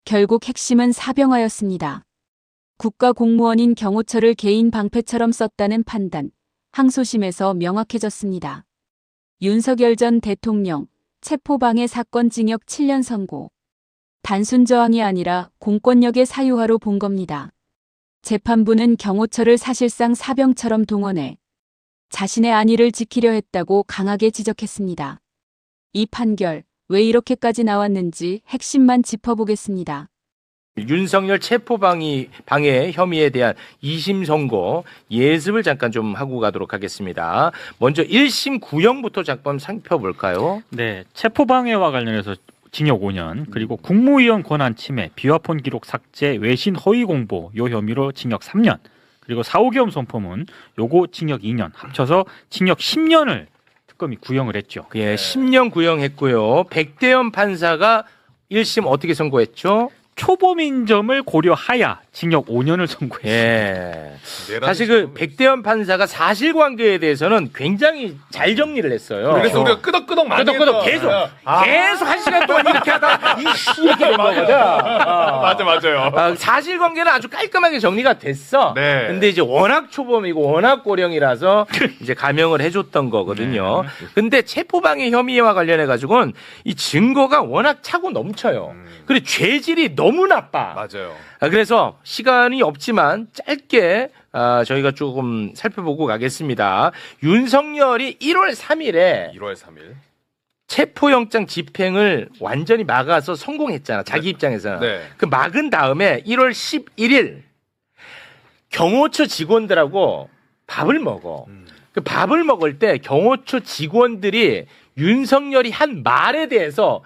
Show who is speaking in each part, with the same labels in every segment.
Speaker 1: 결국 핵심은 사병화였습니다. 국가공무원인 경호처를 개인 방패처럼 썼다는 판단, 항소심에서 명확해졌습니다. 윤석열 전 대통령, 체포방해 사건 징역 7년 선고. 단순 저항이 아니라 공권력의 사유화로 본 겁니다. 재판부는 경호처를 사실상 사병처럼 동원해 자신의 안위를 지키려 했다고 강하게 지적했습니다. 이 판결, 왜 이렇게까지 나왔는지 핵심만 짚어보겠습니다.
Speaker 2: 윤석열 체포방해 혐의에 대한 2심 선고 예습을 잠깐 좀 하고 가도록 하겠습니다. 먼저 1심 구형부터 잠깐 살펴볼까요?
Speaker 3: 네, 체포방해와 관련해서 징역 5년, 그리고 국무위원 권한 침해, 비화폰 기록 삭제, 외신 허위 공보 요 혐의로 징역 3년, 그리고 사후계엄 선포문 요거 징역 2년, 합쳐서 징역 10년을 특검이 구형을 했죠.
Speaker 2: 예, 10년 구형했고요. 백대현 판사가 1심 어떻게 선고했죠?
Speaker 3: 초범인 점을 고려하야 징역 5년을 선고했습니다.
Speaker 2: 예. 사실 그 백대현 판사가 사실관계에 대해서는 굉장히 잘 정리를 했어요.
Speaker 4: 그래서 우리가 끄덕끄덕 많이
Speaker 2: 끄덕끄덕
Speaker 4: 했던.
Speaker 2: 계속 1시간 동안 이렇게 하다가 이렇게 된 거거든.
Speaker 4: 맞아요.
Speaker 2: 사실관계는 아주 깔끔하게 정리가 됐어.
Speaker 4: 네.
Speaker 2: 근데 이제 워낙 초범이고 워낙 고령이라서 이제 감형을 해줬던 거거든요. 근데 체포방해 혐의와 관련해 가지고는 이 증거가 워낙 차고 넘쳐요. 그리고 죄질이 너무 나빠.
Speaker 4: 맞아요.
Speaker 2: 그래서 시간이 없지만 짧게 저희가 조금 살펴보고 가겠습니다. 윤석열이 1월 3일에
Speaker 4: 1월 3일.
Speaker 2: 체포영장 집행을 완전히 막아서 성공했잖아. 자기 입장에서는.
Speaker 4: 네.
Speaker 2: 그 막은 다음에 1월 11일 경호처 직원들하고 밥을 먹어. 그 밥을 먹을 때 경호처 직원들이 윤석열이 한 말에 대해서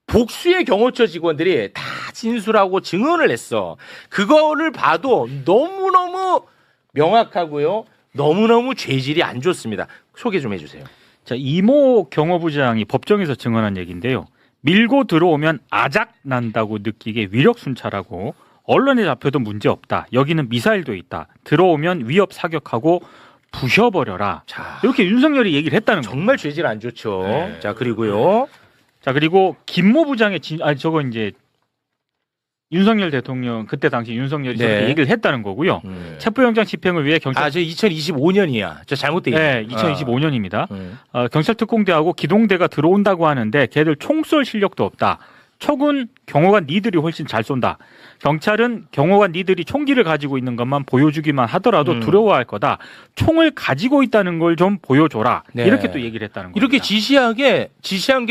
Speaker 2: 복수의 경호처 직원들이 다 진술하고 증언을 했어. 그거를 봐도 너무너무 명확하고요. 너무너무 죄질이 안 좋습니다. 소개 좀 해주세요.
Speaker 3: 자, 이모 경호부장이 법정에서 증언한 얘기인데요. 밀고 들어오면 아작 난다고 느끼게 위력 순찰하고 언론에 잡혀도 문제 없다. 여기는 미사일도 있다. 들어오면 위협 사격하고 부셔버려라.
Speaker 2: 자,
Speaker 3: 이렇게 윤석열이 얘기를 했다는 거예요.
Speaker 2: 정말 죄질 안 좋죠.
Speaker 4: 네.
Speaker 2: 자, 그리고요.
Speaker 3: 자, 그리고 김모 부장의 저거 이제 윤석열 대통령 그때 당시 윤석열이
Speaker 2: 네.
Speaker 3: 저렇게 얘기를 했다는 거고요. 체포영장 집행을 위해 경찰
Speaker 2: 저 2025년이야. 저 잘못돼 있네.
Speaker 3: 네, 2025년입니다. 경찰 특공대하고 기동대가 들어온다고 하는데 걔들 총 쏠 실력도 없다. 촉은 경호관 니들이 훨씬 잘 쏜다. 경찰은 경호관 니들이 총기를 가지고 있는 것만 보여주기만 하더라도 두려워할 거다. 총을 가지고 있다는 걸 좀 보여줘라.
Speaker 2: 네.
Speaker 3: 이렇게 또 얘기를 했다는 거예요.
Speaker 2: 이렇게 지시한 게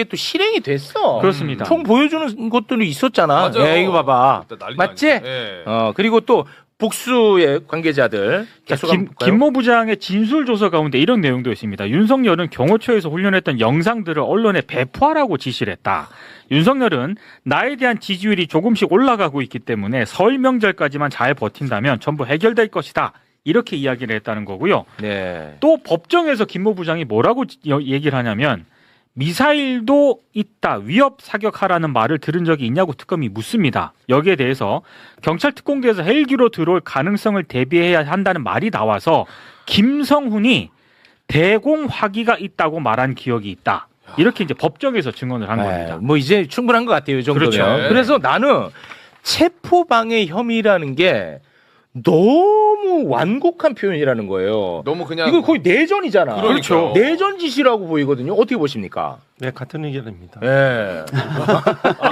Speaker 2: 또 실행이 됐어.
Speaker 3: 그렇습니다.
Speaker 2: 총 보여주는 것들이 있었잖아.
Speaker 4: 맞아요.
Speaker 2: 야, 이거 봐봐.
Speaker 4: 난리
Speaker 2: 맞지?
Speaker 4: 나니까. 예.
Speaker 2: 그리고 또 복수의 관계자들.
Speaker 3: 자,
Speaker 2: 계속 한번 볼까요?
Speaker 3: 김모 부장의 진술 조서 가운데 이런 내용도 있습니다. 윤석열은 경호처에서 훈련했던 영상들을 언론에 배포하라고 지시를 했다. 윤석열은 나에 대한 지지율이 조금씩 올라가고 있기 때문에 설 명절까지만 잘 버틴다면 전부 해결될 것이다. 이렇게 이야기를 했다는 거고요.
Speaker 2: 네.
Speaker 3: 또 법정에서 김모 부장이 뭐라고 얘기를 하냐면 미사일도 있다. 위협 사격하라는 말을 들은 적이 있냐고 특검이 묻습니다. 여기에 대해서 경찰 특공대에서 헬기로 들어올 가능성을 대비해야 한다는 말이 나와서 김성훈이 대공 화기가 있다고 말한 기억이 있다. 이렇게 이제 법정에서 증언을 한 겁니다.
Speaker 2: 뭐 이제 충분한 것 같아요. 이 정도면.
Speaker 3: 그렇죠.
Speaker 2: 그래서 나는 체포방해 혐의라는 게 너무 완곡한 표현이라는 거예요.
Speaker 4: 너무 그냥
Speaker 2: 이거 거의 내전이잖아.
Speaker 4: 그렇죠.
Speaker 2: 내전 지시라고 보이거든요. 어떻게 보십니까?
Speaker 5: 네, 같은 의견입니다.
Speaker 2: 예.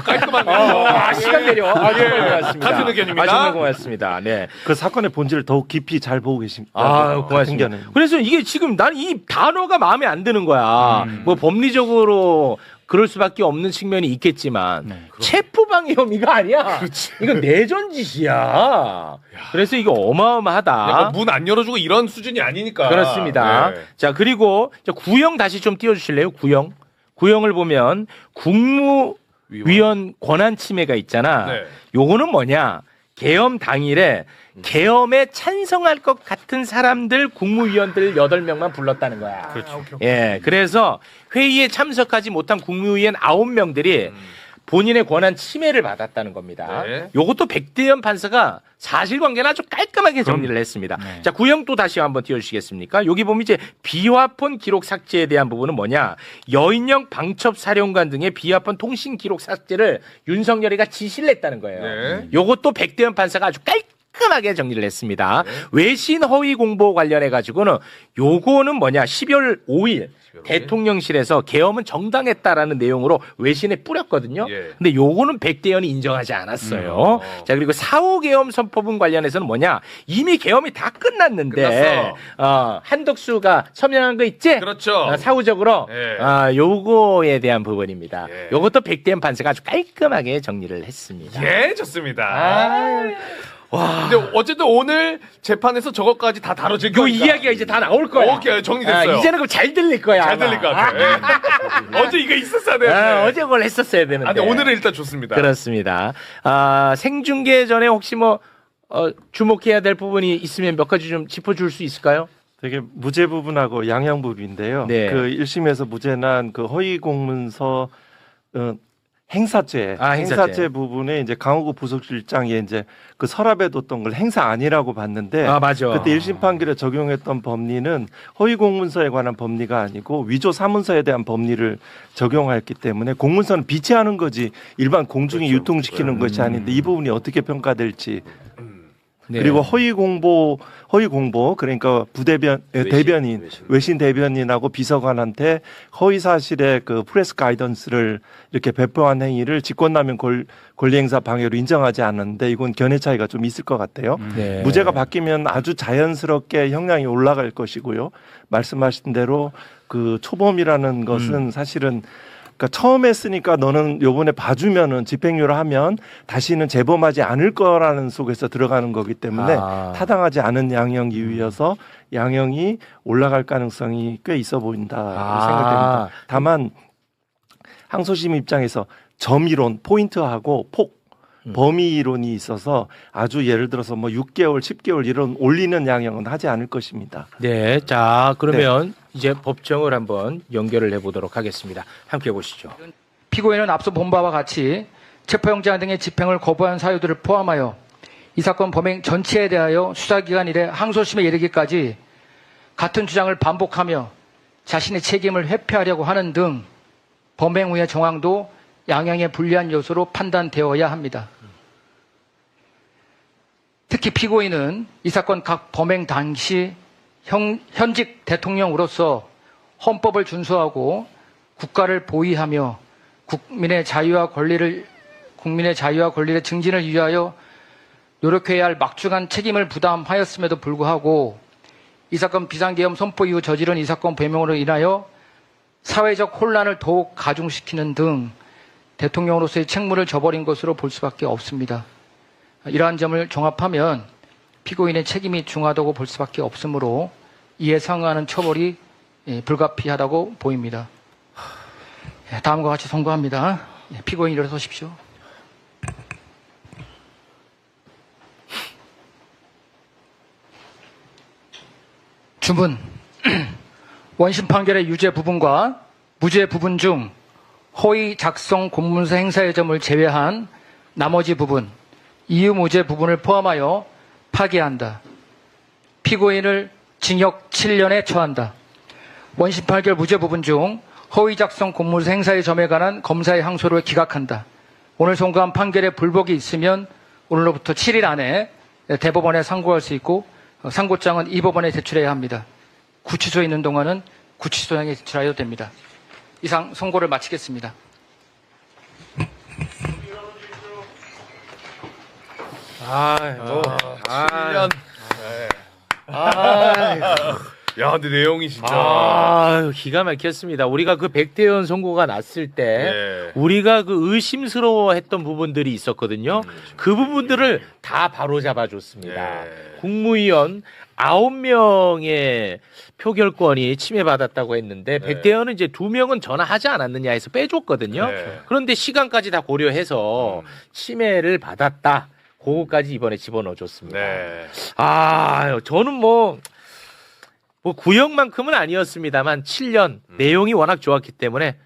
Speaker 4: 깔끔하네요.
Speaker 2: 시간 내려.
Speaker 4: 예.
Speaker 2: 고맙습니다.
Speaker 4: 같은 의견입니다.
Speaker 2: 정말 고맙습니다. 네.
Speaker 5: 그 사건의 본질을 더욱 깊이 잘 보고 계십니다.
Speaker 2: 고맙습니다.
Speaker 5: 같은 견해는.
Speaker 2: 그래서 이게 지금 난 이 단어가 마음에 안 드는 거야. 뭐 법리적으로 그럴 수밖에 없는 측면이 있겠지만
Speaker 3: 네.
Speaker 2: 체포방해 혐의가 아니야. 이건 내전 짓이야. 그래서 이거 어마어마하다.
Speaker 4: 문 안 열어주고 이런 수준이 아니니까.
Speaker 2: 그렇습니다.
Speaker 4: 네.
Speaker 2: 자, 그리고 구형 다시 좀 띄워주실래요? 구형. 구형을 보면 국무위원 권한 침해가 있잖아.
Speaker 4: 네.
Speaker 2: 요거는 뭐냐? 계엄 당일에 계엄에 찬성할 것 같은 사람들 국무위원들 8명만 불렀다는 거야.
Speaker 3: 그렇죠.
Speaker 2: 예, 그래서 회의에 참석하지 못한 국무위원 9명들이 본인의 권한 침해를 받았다는 겁니다.
Speaker 4: 네.
Speaker 2: 요것도 백대현 판사가 사실관계는 아주 깔끔하게 정리를 했습니다.
Speaker 3: 네.
Speaker 2: 자, 구형 또 다시 한번 띄워주시겠습니까? 여기 보면 이제 비화폰 기록 삭제에 대한 부분은 뭐냐? 여인영 방첩 사령관 등의 비화폰 통신 기록 삭제를 윤석열이가 지시를 했다는 거예요.
Speaker 4: 네.
Speaker 2: 요것도 백대현 판사가 아주 깔끔하게 정리를 했습니다.
Speaker 4: 네.
Speaker 2: 외신 허위 공보 관련해 가지고는 요거는 뭐냐? 12월 5일 대통령실에서 계엄은 정당했다라는 내용으로 외신에 뿌렸거든요.
Speaker 4: 예.
Speaker 2: 근데 요거는 백대현이 인정하지 않았어요. 자, 그리고 사후 계엄 선포분 관련해서는 뭐냐? 이미 계엄이 다 끝났는데 한덕수가 서명한 거 있지?
Speaker 4: 그렇죠.
Speaker 2: 사후적으로
Speaker 4: 예.
Speaker 2: 요거에 대한 부분입니다.
Speaker 4: 예.
Speaker 2: 요것도 백대현 판사가 아주 깔끔하게 정리를 했습니다.
Speaker 4: 예, 좋습니다. 근데 어쨌든 오늘 재판에서 저것까지 다 다뤄질
Speaker 2: 요
Speaker 4: 거니까.
Speaker 2: 이야기가 이제 다 나올 거야.
Speaker 4: 오케이, 정리됐어요.
Speaker 2: 이제는 그럼 잘 들릴 거야.
Speaker 4: 잘
Speaker 2: 아마.
Speaker 4: 들릴 것 같아요. 예. 어제 이거 있었어야 되는데.
Speaker 2: 어제 그걸 했었어야 되는데.
Speaker 4: 근데 오늘은 일단 좋습니다.
Speaker 2: 그렇습니다. 생중계 전에 혹시 뭐 주목해야 될 부분이 있으면 몇 가지 좀 짚어줄 수 있을까요?
Speaker 5: 되게 무죄 부분하고 양형 부분인데요.
Speaker 2: 네.
Speaker 5: 그 1심에서 무죄난 그 허위 공문서 행사죄,
Speaker 2: 행사죄
Speaker 5: 부분에 이제 강호구 부속실장이 이제 그 서랍에 뒀던 걸 행사 아니라고 봤는데
Speaker 2: 맞아.
Speaker 5: 그때 1심 판결에 적용했던 법리는 허위 공문서에 관한 법리가 아니고 위조 사문서에 대한 법리를 적용했기 때문에 공문서는 비치하는 거지 일반 공중에
Speaker 4: 그렇죠.
Speaker 5: 유통시키는 것이 아닌데 이 부분이 어떻게 평가될지
Speaker 2: 네.
Speaker 5: 그리고 허위 공보 그러니까 대변인 외신 대변인하고 비서관한테 허위 사실의 그 프레스 가이던스를 이렇게 배포한 행위를 직권남용 권리행사 방해로 인정하지 않는데 이건 견해 차이가 좀 있을 것 같아요.
Speaker 2: 네.
Speaker 5: 무죄가 바뀌면 아주 자연스럽게 형량이 올라갈 것이고요. 말씀하신 대로 그 초범이라는 것은 사실은 그러니까 처음 했으니까 너는 요번에 봐주면은 집행유예를 하면 다시는 재범하지 않을 거라는 속에서 들어가는 거기 때문에 타당하지 않은 양형 이유여서 양형이 올라갈 가능성이 꽤 있어 보인다 생각됩니다. 다만 항소심 입장에서 점이론 포인트하고 범위 이론이 있어서 아주 예를 들어서 뭐 6개월, 10개월 이런 올리는 양형은 하지 않을 것입니다.
Speaker 2: 네, 자 그러면 이제 법정을 한번 연결을 해보도록 하겠습니다. 함께 보시죠.
Speaker 6: 피고인은 앞서 본 바와 같이 체포영장 등의 집행을 거부한 사유들을 포함하여 이 사건 범행 전체에 대하여 수사기관 이래 항소심에 이르기까지 같은 주장을 반복하며 자신의 책임을 회피하려고 하는 등 범행 후의 정황도 양형에 불리한 요소로 판단되어야 합니다. 특히 피고인은 이 사건 각 범행 당시 현직 대통령으로서 헌법을 준수하고 국가를 보위하며 국민의 자유와 권리의 증진을 위하여 노력해야 할 막중한 책임을 부담하였음에도 불구하고 이 사건 비상계엄 선포 이후 저지른 이 사건 배명으로 인하여 사회적 혼란을 더욱 가중시키는 등 대통령으로서의 책무를 저버린 것으로 볼 수밖에 없습니다. 이러한 점을 종합하면 피고인의 책임이 중하다고 볼 수밖에 없으므로 이에 상응하는 처벌이 불가피하다고 보입니다. 다음과 같이 선고합니다. 피고인 일어서십시오. 주문. 원심 판결의 유죄 부분과 무죄 부분 중 허위 작성 공문서 행사의 점을 제외한 나머지 부분, 이유 무죄 부분을 포함하여 파기한다. 피고인을 징역 7년에 처한다. 원심 판결 무죄 부분 중 허위 작성 공문서 행사의 점에 관한 검사의 항소를 기각한다. 오늘 선고한 판결에 불복이 있으면 오늘로부터 7일 안에 대법원에 상고할 수 있고 상고장은 이 법원에 제출해야 합니다. 구치소에 있는 동안은 구치소장에 제출하여도 됩니다. 이상 선고를 마치겠습니다.
Speaker 2: 아이고.
Speaker 4: 7년. 야, 근데 내용이 진짜.
Speaker 2: 기가 막혔습니다. 우리가 그 백대현 선고가 났을 때
Speaker 4: 네.
Speaker 2: 우리가 그 의심스러워했던 부분들이 있었거든요. 그 부분들을 다 바로 잡아줬습니다.
Speaker 4: 네.
Speaker 2: 국무위원 9명의 표결권이 침해받았다고 했는데 백대현은 이제 2명은 전화하지 않았느냐 해서 빼줬거든요.
Speaker 4: 네.
Speaker 2: 그런데 시간까지 다 고려해서 침해를 받았다. 그거까지 이번에 집어넣어줬습니다.
Speaker 4: 네.
Speaker 2: 저는 뭐 구형만큼은 아니었습니다만 7년 내용이 워낙 좋았기 때문에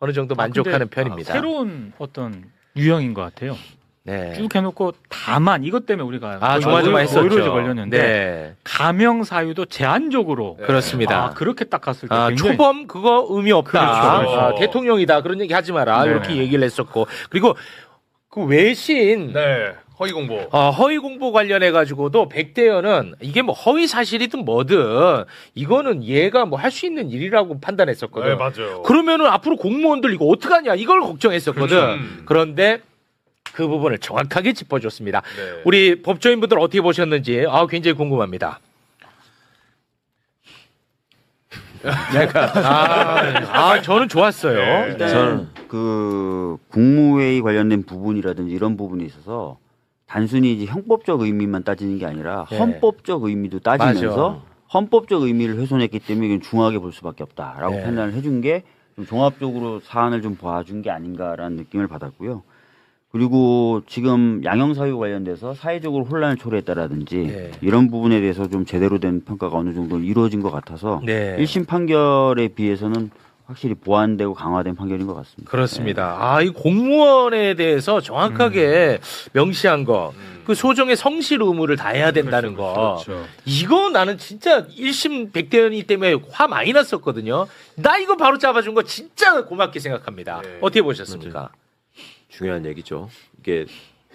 Speaker 2: 어느 정도 만족하는
Speaker 3: 근데
Speaker 2: 편입니다.
Speaker 3: 새로운 어떤 유형인 것 같아요.
Speaker 2: 네.
Speaker 3: 쭉 해놓고 다만 이것 때문에 우리가
Speaker 2: 조마조마했었죠.
Speaker 3: 오이로지 걸렸는데
Speaker 2: 네.
Speaker 3: 가명 사유도 제한적으로
Speaker 2: 그렇습니다.
Speaker 3: 그렇게 딱 갔을 때 굉장히
Speaker 2: 초범 그거 의미 없다.
Speaker 3: 그렇죠.
Speaker 2: 대통령이다 그런 얘기 하지 마라.
Speaker 3: 네.
Speaker 2: 이렇게 얘기를 했었고 그리고 그 외신
Speaker 4: 네. 허위 공보.
Speaker 2: 허위 공보 관련해 가지고도 백대현은 이게 뭐 허위 사실이든 뭐든 이거는 얘가 뭐 할 수 있는 일이라고 판단했었거든.
Speaker 4: 네, 맞아요.
Speaker 2: 그러면은 앞으로 공무원들 이거 어떡하냐 이걸 걱정했었거든.
Speaker 4: 그렇죠.
Speaker 2: 그런데 그 부분을 정확하게 짚어줬습니다.
Speaker 4: 네.
Speaker 2: 우리 법조인분들 어떻게 보셨는지 굉장히 궁금합니다. 저는 좋았어요.
Speaker 4: 네.
Speaker 2: 네.
Speaker 7: 저는 그 국무회의 관련된 부분이라든지 이런 부분에 있어서 단순히 이제 형법적 의미만 따지는 게 아니라
Speaker 2: 네.
Speaker 7: 헌법적 의미도 따지면서
Speaker 2: 맞아.
Speaker 7: 헌법적 의미를 훼손했기 때문에 이건 중하게 볼 수밖에 없다라고
Speaker 2: 네.
Speaker 7: 판단을 해준 게 좀 종합적으로 사안을 좀 봐준 게 아닌가라는 느낌을 받았고요. 그리고 지금 양형사유 관련돼서 사회적으로 혼란을 초래했다라든지
Speaker 2: 네.
Speaker 7: 이런 부분에 대해서 좀 제대로 된 평가가 어느 정도 이루어진 것 같아서
Speaker 2: 네.
Speaker 7: 1심 판결에 비해서는 확실히 보완되고 강화된 판결인 것 같습니다.
Speaker 2: 그렇습니다. 이 공무원에 대해서 정확하게 명시한 거, 그 소정의 성실 의무를 다해야 된다는 거.
Speaker 3: 그렇죠.
Speaker 2: 이거 나는 진짜 1심 백대현이 때문에 화 많이 났었거든요. 나 이거 바로 잡아준 거 진짜 고맙게 생각합니다.
Speaker 4: 네.
Speaker 2: 어떻게 보셨습니까?
Speaker 8: 중요한 얘기죠. 이게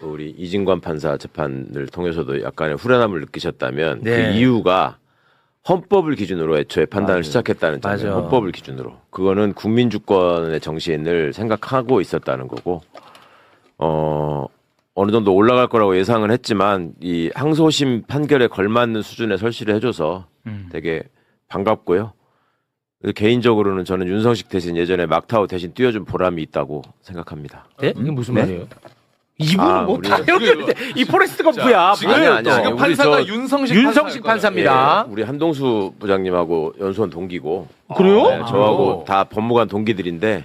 Speaker 8: 우리 이진관 판사 재판을 통해서도 약간의 후련함을 느끼셨다면
Speaker 2: 네.
Speaker 8: 그 이유가 헌법을 기준으로 애초에 판단을
Speaker 7: 맞아요.
Speaker 8: 시작했다는 점이에요.
Speaker 2: 맞아.
Speaker 8: 헌법을 기준으로. 그거는 국민주권의 정신을 생각하고 있었다는 거고 어느 정도 올라갈 거라고 예상은 했지만 이 항소심 판결에 걸맞는 수준의 설시를 해줘서 되게 반갑고요. 개인적으로는 저는 윤성식 대신 예전에 막타우 대신 뛰어준 보람이 있다고 생각합니다.
Speaker 2: 네? 이게 무슨
Speaker 7: 네?
Speaker 2: 말이에요? 이분은 뭐
Speaker 8: 우리-
Speaker 2: 다 연결돼. 이 포레스트 검프야.
Speaker 4: 지금,
Speaker 8: 아니야, 아니야.
Speaker 4: 지금
Speaker 8: 우리
Speaker 4: 판사가
Speaker 8: 저
Speaker 4: 윤성식
Speaker 2: 판사입니다.
Speaker 8: 우리 한동수 부장님하고 연수원 동기고
Speaker 2: 그래요?
Speaker 8: 네, 저하고 다 법무관 동기들인데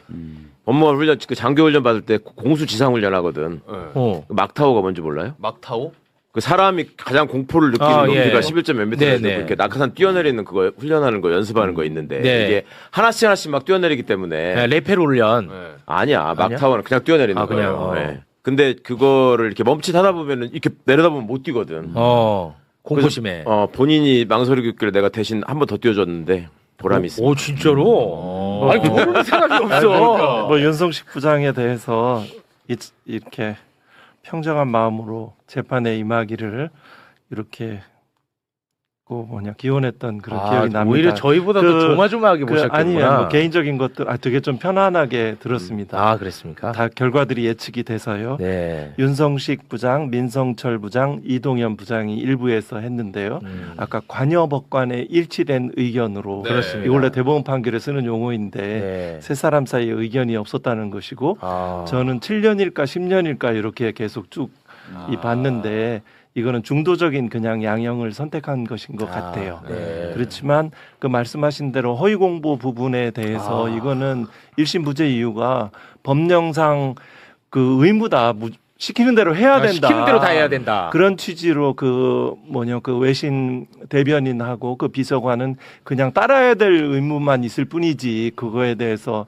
Speaker 8: 법무관 훈련 그 장교 훈련 받을 때 공수 지상 훈련 하거든.
Speaker 4: 네.
Speaker 8: 막타오가 뭔지 몰라요?
Speaker 4: 막타오?
Speaker 8: 그 사람이 가장 공포를 느끼는
Speaker 2: 예.
Speaker 8: 높이가 11점 몇 미터에서
Speaker 2: 네네.
Speaker 8: 이렇게 낙하산 뛰어내리는 그거 훈련하는 거 연습하는 거 있는데
Speaker 2: 네.
Speaker 8: 이게 하나씩 막 뛰어내리기 때문에
Speaker 2: 네, 레페르 훈련.
Speaker 4: 네.
Speaker 8: 아니야 막타오는 그냥 뛰어내리는
Speaker 2: 그냥,
Speaker 8: 거예요. 네. 근데 그거를 이렇게 멈칫하다 보면은 이렇게 내려다보면 못 뛰거든.
Speaker 2: 공포심에.
Speaker 8: 본인이 망설이고 있길래 내가 대신 한 번 더 뛰어줬는데 보람이 있습니다.
Speaker 2: 오, 진짜로? 아니, 모르는 사람이 없어.
Speaker 5: 뭐 윤성식 부장에 대해서 이렇게 평정한 마음으로 재판에 임하기를 이렇게 기원했던 그런 기억이 납니다.
Speaker 2: 오히려 저희보다 더 조마조마하게 보셨겠구나.
Speaker 5: 아니요, 뭐 개인적인 것도 되게 좀 편안하게 들었습니다.
Speaker 2: 그랬습니까?
Speaker 5: 다 결과들이 예측이 돼서요.
Speaker 2: 네.
Speaker 5: 윤성식 부장, 민성철 부장, 이동현 부장이 일부에서 했는데요. 아까 관여법관의 일치된 의견으로
Speaker 4: 네.
Speaker 2: 그렇습니다.
Speaker 5: 이 원래 대법원 판결에 쓰는 용어인데
Speaker 2: 네.
Speaker 5: 세 사람 사이에 의견이 없었다는 것이고
Speaker 2: 아.
Speaker 5: 저는 7년일까 10년일까 이렇게 계속 쭉 봤는데 이거는 중도적인 그냥 양형을 선택한 것인 것 같아요.
Speaker 2: 네.
Speaker 5: 그렇지만 그 말씀하신 대로 허위 공보 부분에 대해서 이거는 1심 부재 이유가 법령상 그 의무다. 시키는 대로 해야 된다.
Speaker 2: 시키는 대로 다 해야 된다.
Speaker 5: 그런 취지로 그 외신 대변인하고 그 비서관은 그냥 따라야 될 의무만 있을 뿐이지 그거에 대해서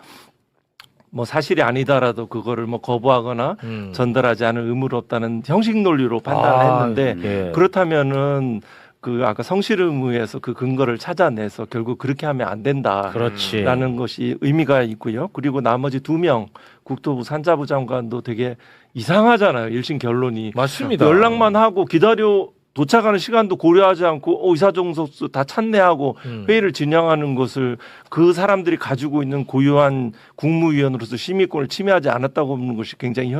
Speaker 5: 뭐 사실이 아니다라도 그거를 뭐 거부하거나 전달하지 않을 의무는 없다는 형식 논리로 판단을 했는데
Speaker 2: 네.
Speaker 5: 그렇다면은 그 아까 성실 의무에서 그 근거를 찾아내서 결국 그렇게 하면 안 된다라는
Speaker 2: 그렇지.
Speaker 5: 것이 의미가 있고요. 그리고 나머지 2명 국토부 산자부 장관도 되게 이상하잖아요. 1심 결론이
Speaker 2: 맞습니다.
Speaker 5: 연락만 하고 도착하는 시간도 고려하지 않고 의사정석수 다 찬내하고 회의를 진행하는 것을 그 사람들이 가지고 있는 고유한 국무위원으로서 심의권을 침해하지 않았다고 보는 것이 굉장히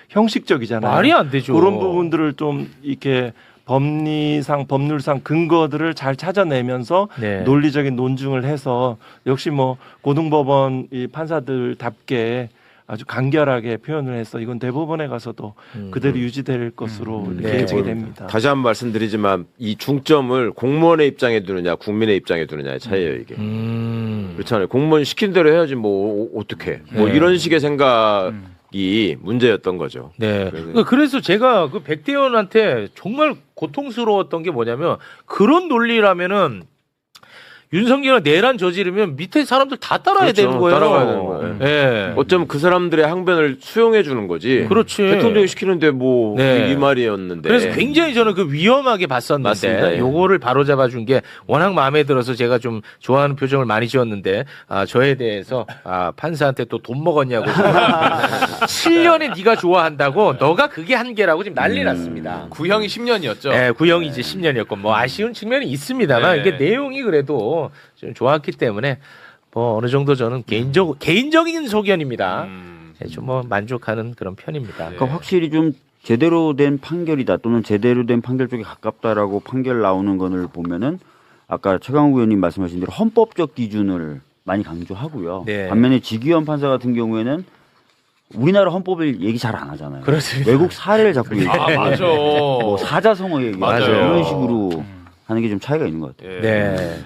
Speaker 5: 형식적이잖아요.
Speaker 2: 말이 안 되죠.
Speaker 5: 그런 부분들을 좀 이렇게 법률상 근거들을 잘 찾아내면서
Speaker 2: 네.
Speaker 5: 논리적인 논증을 해서 역시 뭐 고등법원 이 판사들답게 아주 간결하게 표현을 해서 이건 대법원에 가서도 그대로 유지될 것으로 이렇게
Speaker 2: 네.
Speaker 5: 예측이 됩니다.
Speaker 8: 다시 한번 말씀드리지만 이 중점을 공무원의 입장에 두느냐 국민의 입장에 두느냐의 차이예요 이게. 그렇잖아요. 공무원 시킨 대로 해야지 뭐 어떻게 뭐
Speaker 2: 네.
Speaker 8: 이런 식의 생각이 문제였던 거죠.
Speaker 2: 네. 그래서 제가 그 백대현한테 정말 고통스러웠던 게 뭐냐면 그런 논리라면은 윤석열이 내란 저지르면 밑에 사람들 다 따라야
Speaker 8: 그렇죠.
Speaker 2: 되는 거예요.
Speaker 8: 따라가야 되는 거예요.
Speaker 2: 예.
Speaker 8: 어쩌면 그 사람들의 항변을 수용해 주는 거지.
Speaker 2: 그렇지.
Speaker 8: 대통령이 시키는데 뭐
Speaker 2: 네.
Speaker 8: 이 말이었는데.
Speaker 2: 그래서 굉장히 저는 그 위험하게 봤었는데
Speaker 8: 맞습니다. 예.
Speaker 2: 요거를 바로 잡아준 게 워낙 마음에 들어서 제가 좀 좋아하는 표정을 많이 지었는데 저에 대해서 판사한테 또 돈 먹었냐고 7년에 네가 좋아한다고 너가 그게 한계라고 지금 난리 났습니다.
Speaker 4: 구형이 10년이었죠.
Speaker 2: 네, 구형이 이제 10년이었고 뭐 아쉬운 측면이 있습니다만
Speaker 4: 네.
Speaker 2: 이게 내용이 그래도 좀 좋았기 때문에 뭐 어느 정도 저는 개인적인 소견입니다. 좀 뭐 만족하는 그런 편입니다.
Speaker 7: 그러니까 확실히 좀 제대로 된 판결이다 또는 제대로 된 판결 쪽에 가깝다라고 판결 나오는 거를 보면은 아까 최강욱 의원님 말씀하신 대로 헌법적 기준을 많이 강조하고요.
Speaker 2: 네.
Speaker 7: 반면에 지기현 판사 같은 경우에는 우리나라 헌법을 얘기 잘 안 하잖아요.
Speaker 2: 그렇습니다.
Speaker 7: 외국 사례를 자꾸 얘기해요.
Speaker 4: 맞아.
Speaker 7: 뭐 사자성어 얘기하고
Speaker 4: 맞아요.
Speaker 7: 이런 식으로 하는 게 좀 차이가 있는 것 같아요.
Speaker 2: 네.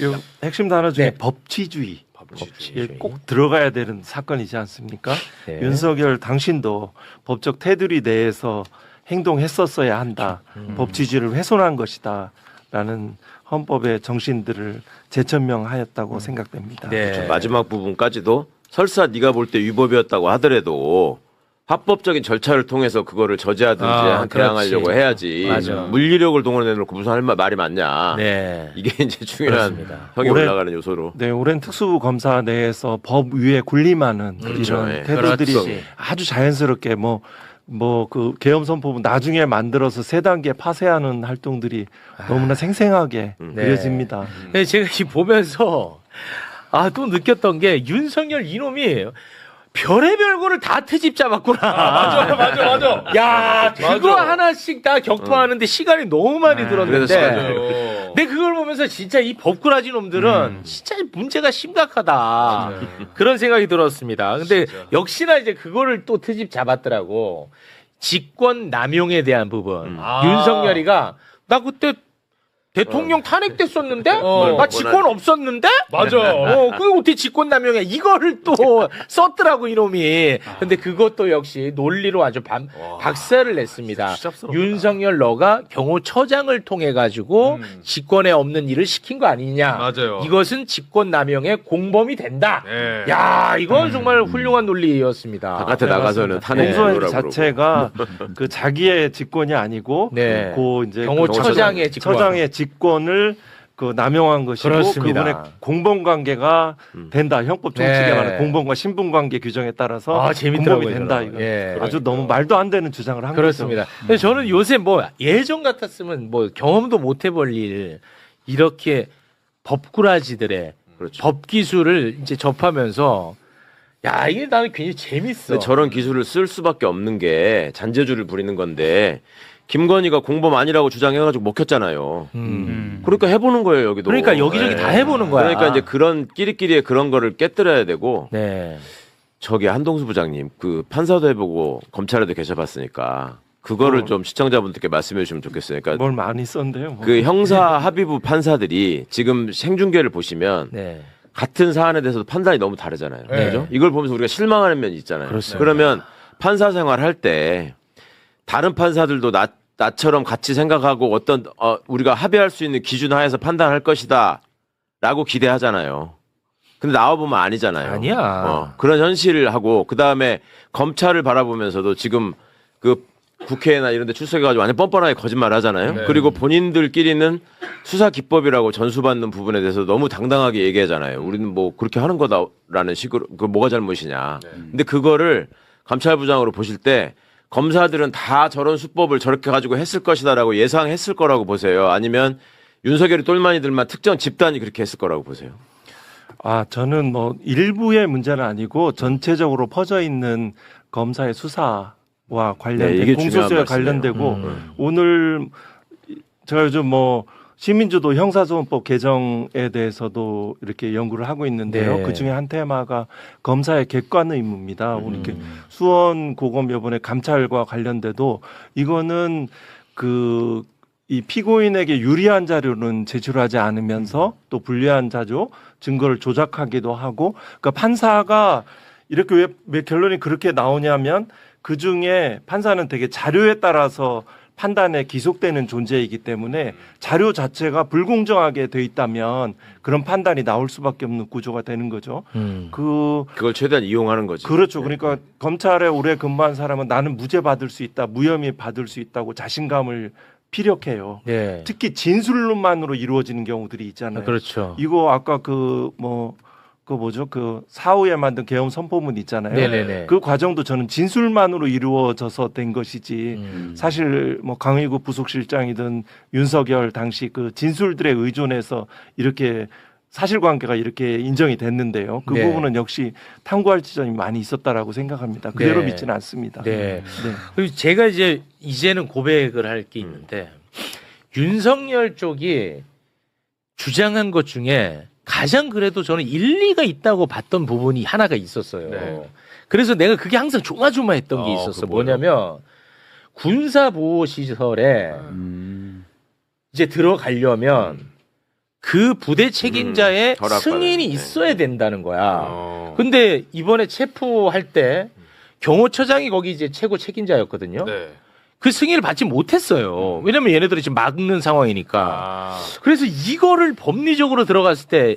Speaker 5: 요 핵심 단어 중에
Speaker 2: 네.
Speaker 5: 법치주의.
Speaker 2: 법치주의.
Speaker 5: 이게 꼭 들어가야 되는 사건이지 않습니까?
Speaker 2: 네.
Speaker 5: 윤석열 당신도 법적 테두리 내에서 행동했었어야 한다. 법치주의를 훼손한 것이다. 라는 헌법의 정신들을 재천명하였다고 생각됩니다.
Speaker 2: 네.
Speaker 8: 마지막 부분까지도 설사 네가 볼 때 위법이었다고 하더라도 합법적인 절차를 통해서 그거를 저지하든지 대항하려고
Speaker 2: 그렇지.
Speaker 8: 해야지.
Speaker 2: 맞아.
Speaker 8: 물리력을 동원해놓고 무슨 할 말이 많냐.
Speaker 2: 네.
Speaker 8: 이게 이제 중요한
Speaker 2: 그렇습니다.
Speaker 8: 형이
Speaker 5: 올해-
Speaker 8: 올라가는 요소로.
Speaker 5: 네, 오랜 특수부 검사 내에서 법 위에 군림하는
Speaker 8: 그렇죠.
Speaker 5: 이런
Speaker 8: 예.
Speaker 5: 태도들이
Speaker 2: 그렇지.
Speaker 5: 아주 자연스럽게 뭐 그 계엄 선포부 나중에 만들어서 세 단계 파쇄하는 활동들이 너무나 생생하게
Speaker 2: 네.
Speaker 5: 그려집니다.
Speaker 2: 근데 제가 이 보면서 또 느꼈던 게 윤석열 이놈이 별의별 거를 다 트집 잡았구나.
Speaker 4: 맞아.
Speaker 2: 야, 그거 하나씩 다 격투하는데 시간이 너무 많이
Speaker 8: 그래서
Speaker 2: 들었는데. 근데 그걸 보면서 진짜 이 법꾸라지 놈들은 진짜 문제가 심각하다. 그런 생각이 들었습니다. 근데 역시나 이제 그거를 또 트집 잡았더라고. 직권 남용에 대한 부분. 윤석열이가 나 그때 대통령 탄핵됐었는데? 나 직권 없었는데?
Speaker 4: 맞아.
Speaker 2: 그게 어떻게 직권 남용해? 이거를 또 썼더라고, 이놈이. 근데 그것도 역시 논리로 아주 박살을 냈습니다.
Speaker 4: 추잡스럽다.
Speaker 2: 윤석열 너가 경호처장을 통해가지고 직권에 없는 일을 시킨 거 아니냐.
Speaker 4: 맞아요.
Speaker 2: 이것은 직권 남용의 공범이 된다.
Speaker 4: 네.
Speaker 2: 야, 이건 정말 훌륭한 논리였습니다.
Speaker 8: 바깥에 나가서는 탄핵
Speaker 5: 공소행
Speaker 8: 그러고.
Speaker 5: 자체가 그 자기의 직권이 아니고
Speaker 2: 네.
Speaker 5: 그 이제
Speaker 2: 경호처장의 직권.
Speaker 5: 처장의 직권을 그 남용한 것이고
Speaker 2: 그렇습니다.
Speaker 5: 그분의 공범 관계가 된다. 형법 정칙에
Speaker 2: 네.
Speaker 5: 관한 공범과 신분 관계 규정에 따라서
Speaker 2: 재밌더라고요.
Speaker 5: 공범이 된다.
Speaker 2: 저는.
Speaker 5: 이거
Speaker 2: 예.
Speaker 5: 아주 너무 말도 안 되는 주장을 한
Speaker 2: 그렇습니다.
Speaker 5: 거죠.
Speaker 2: 근데 저는 요새 뭐 예전 같았으면 뭐 경험도 못 해볼 일 이렇게 법꾸라지들의
Speaker 8: 그렇죠.
Speaker 2: 법 기술을 이제 접하면서 야 이게 나는 굉장히 재밌어.
Speaker 8: 근데 저런 기술을 쓸 수밖에 없는 게 잔재주를 부리는 건데 김건희가 공범 아니라고 주장해가지고 먹혔잖아요. 그러니까 해보는 거예요 여기도.
Speaker 2: 그러니까 여기저기 다 해보는 거야.
Speaker 8: 그러니까 이제 그런 끼리끼리의 그런 거를 깨뜨려야 되고.
Speaker 2: 네.
Speaker 8: 저기 한동수 부장님 그 판사도 해보고 검찰에도 계셔봤으니까 그거를 좀 시청자분들께 말씀해 주시면 좋겠어요. 그러니까
Speaker 5: 뭘 많이 썼는데요. 뭐.
Speaker 8: 그 형사 합의부 판사들이 지금 행중계를 보시면
Speaker 2: 네.
Speaker 8: 같은 사안에 대해서도 판단이 너무 다르잖아요.
Speaker 2: 네.
Speaker 8: 그죠? 이걸 보면서 우리가 실망하는 면이 있잖아요.
Speaker 2: 그렇습니다.
Speaker 8: 그러면 판사 생활할 때 다른 판사들도 나처럼 같이 생각하고 어떤 우리가 합의할 수 있는 기준 하에서 판단할 것이다라고 기대하잖아요. 근데 나와보면 아니잖아요.
Speaker 2: 아니야.
Speaker 8: 그런 현실을 하고 그다음에 검찰을 바라보면서도 지금 그 국회나 이런 데 출석해가지고 완전 뻔뻔하게 거짓말 하잖아요.
Speaker 4: 네.
Speaker 8: 그리고 본인들끼리는 수사 기법이라고 전수받는 부분에 대해서 너무 당당하게 얘기하잖아요. 우리는 뭐 그렇게 하는 거다라는 식으로 그 뭐가 잘못이냐. 근데 그거를 감찰부장으로 보실 때 검사들은 다 저런 수법을 저렇게 가지고 했을 것이다라고 예상했을 거라고 보세요. 아니면 윤석열이 똘마니들만 특정 집단이 그렇게 했을 거라고 보세요.
Speaker 5: 저는 뭐 일부의 문제는 아니고 전체적으로 퍼져 있는 검사의 수사와 관련된
Speaker 8: 네, 이게 중요한
Speaker 5: 공소시효에
Speaker 8: 말씀이에요.
Speaker 5: 관련되고 오늘 제가 요즘 뭐 시민주도 형사소송법 개정에 대해서도 이렇게 연구를 하고 있는데요.
Speaker 2: 네.
Speaker 5: 그 중에 한 테마가 검사의 객관 의무입니다. 우리 이렇게 수원 고검 이번에 감찰과 관련돼도 이거는 이 피고인에게 유리한 자료는 제출하지 않으면서 또 불리한 자료 증거를 조작하기도 하고 그러니까 판사가 이렇게 왜 결론이 그렇게 나오냐면 그 중에 판사는 되게 자료에 따라서 판단에 기속되는 존재이기 때문에 자료 자체가 불공정하게 돼 있다면 그런 판단이 나올 수밖에 없는 구조가 되는 거죠.
Speaker 8: 그걸 최대한 이용하는 거지.
Speaker 5: 그렇죠. 그러니까 검찰에 오래 근무한 사람은 나는 무죄 받을 수 있다, 무혐의 받을 수 있다고 자신감을 피력해요.
Speaker 2: 네.
Speaker 5: 특히 진술로만으로 이루어지는 경우들이 있잖아요.
Speaker 2: 그렇죠.
Speaker 5: 이거 아까 그 사후에 만든 계엄 선포문 있잖아요.
Speaker 2: 네네네.
Speaker 5: 그 과정도 저는 진술만으로 이루어져서 된 것이지 사실 뭐 강의구 부속실장이든 윤석열 당시 그 진술들에 의존해서 이렇게 사실관계가 이렇게 인정이 됐는데요. 그
Speaker 2: 네.
Speaker 5: 부분은 역시 탐구할 지점이 많이 있었다라고 생각합니다. 그대로
Speaker 2: 네.
Speaker 5: 믿지는 않습니다.
Speaker 2: 네. 그리고 제가 이제는 고백을 할 게 있는데 윤석열 쪽이 주장한 것 중에 가장 그래도 저는 일리가 있다고 봤던 부분이 하나가 있었어요.
Speaker 4: 네.
Speaker 2: 그래서 내가 그게 항상 조마조마했던 게 있었어.
Speaker 8: 그거 뭐예요?
Speaker 2: 뭐냐면 군사보호시설에 이제 들어가려면 그 부대 책임자의
Speaker 8: 허락받아야
Speaker 2: 승인이
Speaker 8: 돼.
Speaker 2: 있어야 된다는 거야. 근데 이번에 체포할 때 경호처장이 거기 이제 최고 책임자였거든요.
Speaker 4: 네.
Speaker 2: 그 승인을 받지 못했어요. 왜냐면 얘네들이 지금 막는 상황이니까. 그래서 이거를 법리적으로 들어갔을 때,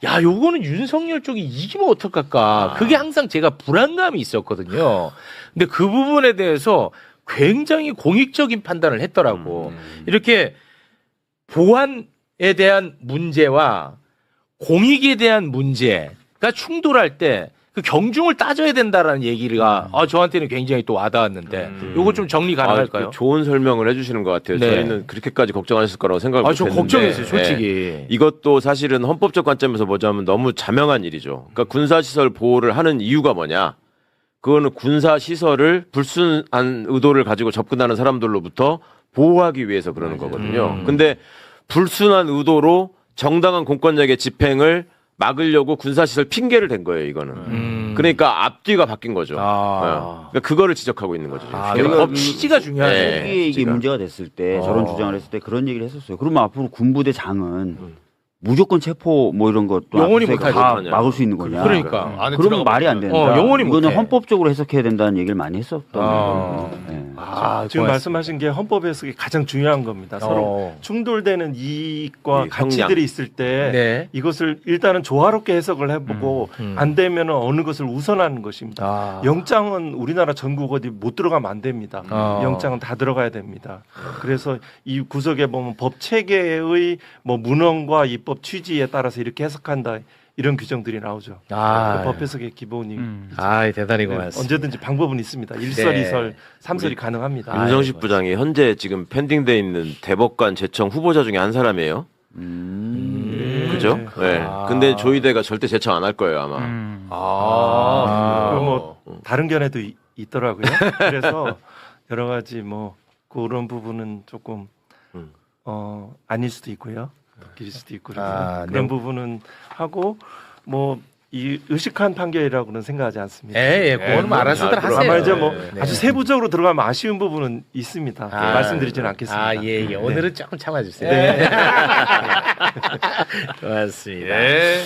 Speaker 2: 야, 요거는 윤석열 쪽이 이기면 어떡할까. 그게 항상 제가 불안감이 있었거든요. 근데 그 부분에 대해서 굉장히 공익적인 판단을 했더라고. 이렇게 보안에 대한 문제와 공익에 대한 문제가 충돌할 때 그 경중을 따져야 된다라는 얘기가 저한테는 굉장히 또 와닿았는데 요거 좀 정리 가능할까요?
Speaker 8: 좋은 설명을 해주시는 것 같아요.
Speaker 2: 네.
Speaker 8: 저희는 그렇게까지 걱정하셨을 거라고 생각을
Speaker 2: 저
Speaker 8: 못했는데.
Speaker 2: 걱정했어요, 솔직히.
Speaker 8: 네. 이것도 사실은 헌법적 관점에서 보자면 너무 자명한 일이죠. 그러니까 군사시설 보호를 하는 이유가 뭐냐? 그거는 군사시설을 불순한 의도를 가지고 접근하는 사람들로부터 보호하기 위해서 그러는 거거든요. 근데 불순한 의도로 정당한 공권력의 집행을 막으려고 군사시설 핑계를 댄 거예요, 이거는. 그러니까 앞뒤가 바뀐 거죠. 그러니까 그거를 지적하고 있는 거죠.
Speaker 2: 그러니까 법 취지가 중요하네.
Speaker 7: 초기에 이게
Speaker 8: 지금.
Speaker 7: 문제가 됐을 때 저런 주장을 했을 때 그런 얘기를 했었어요. 그러면 앞으로 군부대장은 무조건 체포 뭐 이런 것도
Speaker 2: 영원히
Speaker 7: 압수수색
Speaker 2: 못하지.
Speaker 7: 다 막을 수 있는 거냐?
Speaker 2: 그러니까.
Speaker 4: 안에
Speaker 7: 그러면
Speaker 4: 들어가
Speaker 7: 말이 안
Speaker 4: 보면
Speaker 7: 된다.
Speaker 2: 영원히
Speaker 7: 이거는
Speaker 2: 못해.
Speaker 7: 헌법적으로 해석해야 된다는 얘기를 많이 했었던 거예요. 네.
Speaker 5: 지금 말씀하신 게 헌법 해석이 가장 중요한 겁니다. 서로 충돌되는 이익과
Speaker 8: 이
Speaker 5: 가치들이
Speaker 8: 성향.
Speaker 5: 있을 때
Speaker 2: 네.
Speaker 5: 이것을 일단은 조화롭게 해석을 해보고 안 되면 어느 것을 우선하는 것입니다. 영장은 우리나라 전국 어디 못 들어가면 안 됩니다. 영장은 다 들어가야 됩니다. 그래서 이 구석에 보면 법 체계의 뭐 문헌과 입법 취지에 따라서 이렇게 해석한다 이런 규정들이 나오죠. 그 법 해석의 기본이
Speaker 2: 대단히
Speaker 5: 네,
Speaker 2: 고맙습니다.
Speaker 5: 언제든지 방법은 있습니다. 일설,
Speaker 2: 네.
Speaker 5: 이설, 삼설이 가능합니다.
Speaker 8: 윤성식 부장이 현재 지금 펜딩돼 있는 대법관 제청 후보자 중에 한 사람이에요. 그죠? 네. 근데 조이대가 절대 제청 안 할 거예요, 아마.
Speaker 5: 그리고 뭐 다른 견해도 있더라고요. 그래서 여러 가지 뭐 그런 부분은 조금 아닐 수도 있고요. 바뀔 수도 있고 그래서 그런 부분은 하고 뭐 이 의식한 판결이라고는 생각하지 않습니다.
Speaker 2: 그거는 뭐 알아서들 하세요.
Speaker 5: 다만 이제 뭐
Speaker 2: 네.
Speaker 5: 아주 세부적으로 들어가면 아쉬운 부분은 있습니다. 말씀드리지는 않겠습니다.
Speaker 2: 오늘은 조금 참아주세요.
Speaker 5: 네.
Speaker 2: 고맙습니다.
Speaker 4: 네.